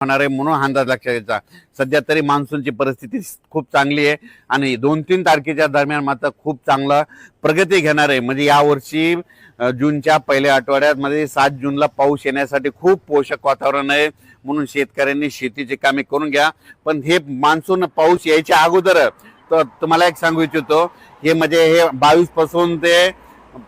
होणार आहे म्हणून हा अंदाज लक्षात घ्यायचा। सध्या तरी मान्सूनची परिस्थिती खूप चांगली आहे आणि 2-3 तारखेच्या दरम्यान मात्र खूप चांगला प्रगती घेणार आहे। म्हणजे यावर्षी जूनच्या पहिल्या आठवड्यात मध्ये 7 जूनला पाऊस येण्यासाठी खूप पोषक वातावरण आहे, म्हणून शेतकऱ्यांनी शेतीची कामे करून घ्या। पण हे मान्सून पाऊस यायच्या अगोदर तर तुम्हाला एक सांगू इच्छितो, हे म्हणजे हे 22 पासून ते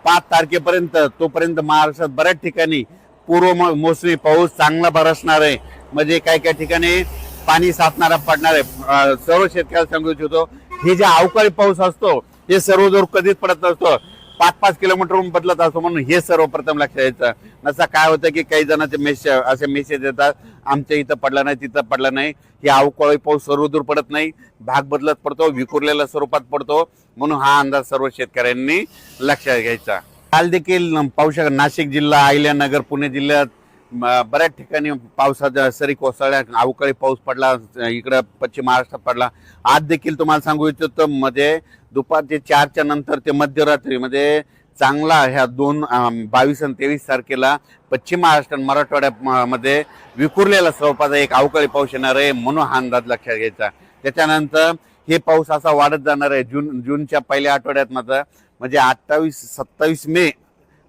5 तारखेपर्यंत तोपर्यंत महाराष्ट्रात बऱ्याच ठिकाणी पूर्व मोसमी पाऊस चांगला बरसणार आहे। म्हणजे काही काही ठिकाणी पाणी साचणारा पडणार आहे। सर्व शेतकऱ्याला सांगू इच्छितो, हे जे अवकाळी पाऊस असतो हे सर्वदूर कधीच पडत नसतो, 5-5 किलोमीटरहून बदलत असतो, म्हणून हे सर्वप्रथम लक्षात घ्यायचं। नसा काय होतं की काही जणांचे असे मेसेज येतात, आमच्या इथं पडला नाही तिथं पडला नाही। हे अवकाळी पाऊस सर्वदूर पडत नाही, भाग बदलत पडतो, विखुरलेल्या स्वरूपात पडतो, म्हणून हा अंदाज सर्व शेतकऱ्यांनी लक्षात घ्यायचा। काल देखील पाहू शकता नाशिक जिल्हा, अहिल्यानगर, पुणे जिल्ह्यात बऱ्याच ठिकाणी पावसाच्या सरी कोसळल्या, अवकाळी पाऊस पडला, इकडं पश्चिम महाराष्ट्रात पडला। आज देखील तुम्हाला सांगू इच्छितो, मध्ये दुपारचे 4च्या नंतर ते मध्यरात्री मध्ये चांगला ह्या 22 आणि 23 तारखेला पश्चिम महाराष्ट्र मराठवाड्यामध्ये विखुरलेला स्वरूपाचा एक अवकाळी पाऊस येणार आहे, म्हणून हा अंदाज लक्षात घ्यायचा। त्याच्यानंतर हे पाऊस असा वाढत जाणार आहे जूनच्या पहिल्या आठवड्यात मात्र, म्हणजे 28-27 मे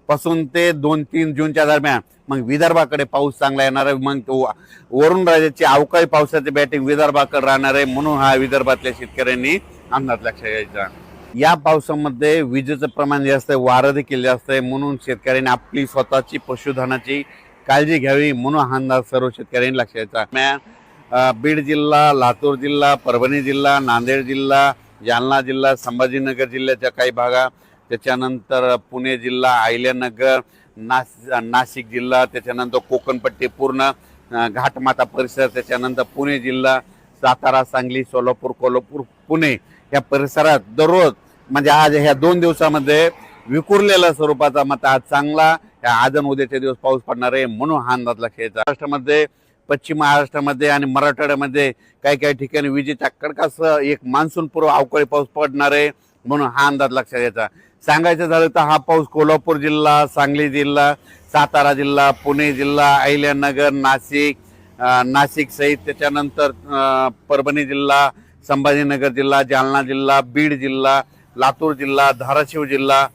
पासून ते 2-3 जूनच्या दरम्यान मग विदर्भाकडे पाऊस चांगला येणार आहे। मग वरुण राज्याची अवकाळी पावसाची बॅटिंग विदर्भाकडे राहणार आहे, म्हणून हा विदर्भातल्या शेतकऱ्यांनी अंदाज लक्षात घ्यायचा। या पावसामध्ये विजेचं प्रमाण जास्त आहे, वारं देखील जास्त आहे, म्हणून शेतकऱ्यांनी आपली स्वतःची पशुधनाची काळजी घ्यावी, म्हणून हा अंदाज सर्व शेतकऱ्यांनी लक्षात घ्यायचा। बीड जिल्हा, लातूर जिल्हा, परभणी जिल्हा, नांदेड जिल्हा, जालना जिल्हा, संभाजीनगर जिल्ह्याच्या काही भागात, त्याच्यानंतर पुणे जिल्हा, अहिल्यानगर, नाशिक जिल्हा, त्याच्यानंतर कोकणपट्टी पूर्ण घाटमाता परिसर, त्याच्यानंतर पुणे जिल्हा, सातारा, सांगली, सोलापूर, कोल्हापूर, पुणे या परिसरात दररोज म्हणजे आज ह्या 2 दिवसामध्ये विखुरलेल्या स्वरूपाचा मात्र आज चांगला आज आणि उद्याचे दिवस पाऊस पडणार आहे, म्हणून हा अंदाज लक्षात घ्यायचा। महाराष्ट्रामध्ये, पश्चिम महाराष्ट्रामध्ये आणि मराठवाड्यामध्ये काही काही ठिकाणी विजेच्या कडकासह एक मान्सून पूर्व अवकाळी पाऊस पडणार आहे, म्हणून हा अंदाज लक्षात घ्यायचा। सांगायचं झालं तर हा पाऊस कोल्हापूर जिल्हा, सांगली जिल्हा, सातारा जिल्हा, पुणे जिल्हा, अहिल्यानगर, नाशिक सहित, त्याच्यानंतर परभणी जिल्हा, संभाजीनगर जिल्हा, जालना जिल्हा, बीड जिल्हा, लातूर जिल्हा, धाराशिव जिल्हा,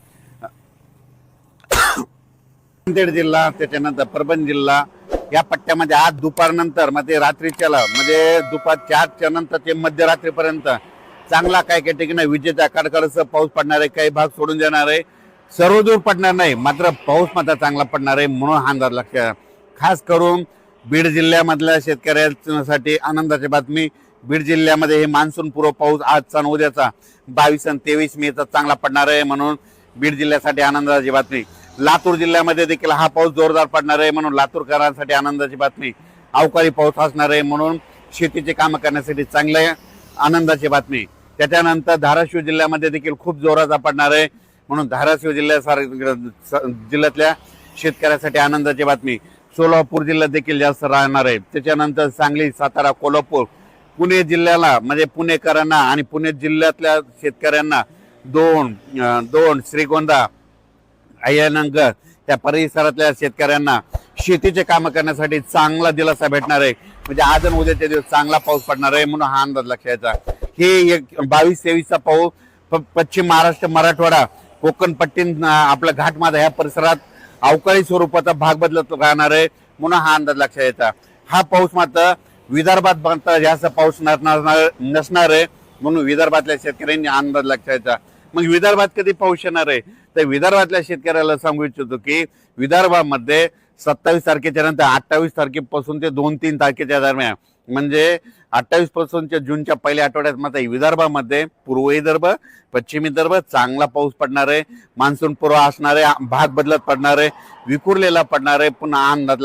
नांदेड जिल्हा, त्याच्यानंतर परभणी जिल्हा या पट्ट्यामध्ये आज दुपारनंतर मध्ये रात्रीच्याला म्हणजे दुपार 4च्या नंतर ते मध्यरात्रीपर्यंत चांगला काही काही ठिकाणी विजेच्या कडकडासह पाऊस पडणार आहे। काही भाग सोडून जाणार आहे, सर्वदूर पडणार नाही, मात्र पाऊस मात्र चांगला पडणार आहे, म्हणून हा अंदाज लक्षात। खास करून बीड जिल्ह्यामधल्या शेतकऱ्यांसाठी आनंदाची बातमी, बीड जिल्ह्यामध्ये हे मान्सून पूर्व पाऊस आजचा आणि उद्याचा 22 आणि 23 मेचा चांगला पडणार आहे, म्हणून बीड जिल्ह्यासाठी आनंदाची बातमी। लातूर जिल्ह्यामध्ये देखील हा पाऊस जोरदार पडणार आहे, म्हणून लातूरकरांसाठी आनंदाची बातमी। अवकाळी पाऊस असणार आहे, म्हणून शेतीचे काम करण्यासाठी चांगले आनंदाची बातमी। त्याच्यानंतर धाराशिव जिल्ह्यामध्ये देखील खूप जोराचा पडणार आहे, म्हणून धाराशिव जिल्ह्यातल्या शेतकऱ्यासाठी आनंदाची बातमी। सोलापूर जिल्ह्यात देखील जास्त राहणार आहे। त्याच्यानंतर सांगली, सातारा, कोल्हापूर, पुणे जिल्ह्याला म्हणजे पुणेकरांना आणि पुणे जिल्ह्यातल्या शेतकऱ्यांना दोन श्रीगोंदा, अहिल्यानगर त्या परिसरातल्या शेतकऱ्यांना शेतीचे काम करण्यासाठी चांगला दिलासा भेटणार आहे। म्हणजे आज आणि उद्याचे दिवस चांगला पाऊस पडणार आहे, म्हणून हा अंदाज लक्षात घ्यायचा। हे 22-23चा पाऊस पश्चिम महाराष्ट्र, मराठवाडा, कोकणपट्टी, आपला घाटमाथा ह्या परिसरात अवकाळी स्वरूपाचा भाग बदलत राहणार आहे, म्हणून हा अंदाज लक्षात घ्यायचा। हा पाऊस मात्र विदर्भात जास्त पाऊस नसणार आहे, म्हणून विदर्भातल्या शेतकऱ्यांनी अंदाज लक्षात घ्यायचा। मग विदर्भात कधी पाऊस येणार आहे तर विदर्भातल्या शेतकऱ्याला सांगू इच्छितो की विदर्भामध्ये 27 तारखेच्या नंतर 28 तारखेपासून ते 2-3 तारखेच्या दरम्यान म्हणजे 28 पासूनच्या जूनच्या पहिल्या आठवड्यात मात्र विदर्भामध्ये पूर्व विदर्भ, पश्चिम विदर्भ चांगला पाऊस पडणार आहे, मान्सून पूर्व असणार आहे, भाग बदलत पडणार आहे, विखुरलेला पडणार आहे, पुन्हा अंदाज